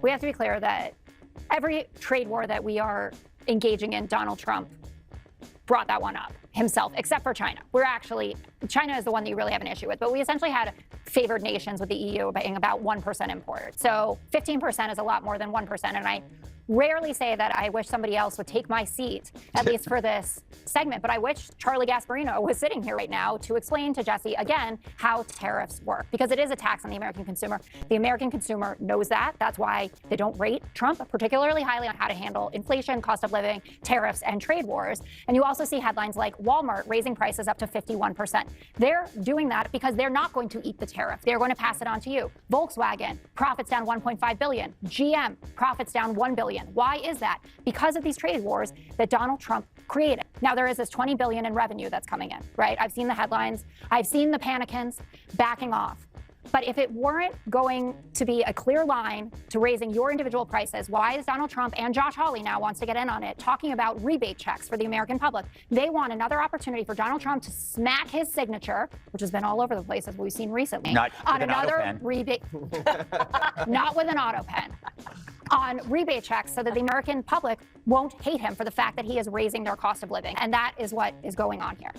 we have to be clear that every trade war that we are engaging in, Donald Trump brought that one up himself, except for China. China is the one that you really have an issue with, but we essentially had favored nations with the EU being about 1% import. So 15% is a lot more than 1%. And I rarely say that I wish somebody else would take my seat, at least for this segment, but I wish Charlie Gasparino was sitting here right now to explain to Jesse again how tariffs work, because it is a tax on the American consumer. The American consumer knows that. That's why they don't rate Trump particularly highly on how to handle inflation, cost of living, tariffs, and trade wars. And you also see headlines like Walmart raising prices up to 51%. They're doing that because they're not going to eat the tariff. They're going to pass it on to you. Volkswagen, profits down $1.5 billion. GM, profits down $1 billion. Why is that? Because of these trade wars that Donald Trump created. Now, there is this $20 billion in revenue that's coming in, right? I've seen the headlines. I've seen the panicans backing off. But if it weren't going to be a clear line to raising your individual prices, why is Donald Trump, and Josh Hawley now wants to get in on it, talking about rebate checks for the American public? They want another opportunity for Donald Trump to smack his signature, which has been all over the place as we've seen recently, not on another rebate, not with an auto pen, on rebate checks so that the American public won't hate him for the fact that he is raising their cost of living. And that is what is going on here.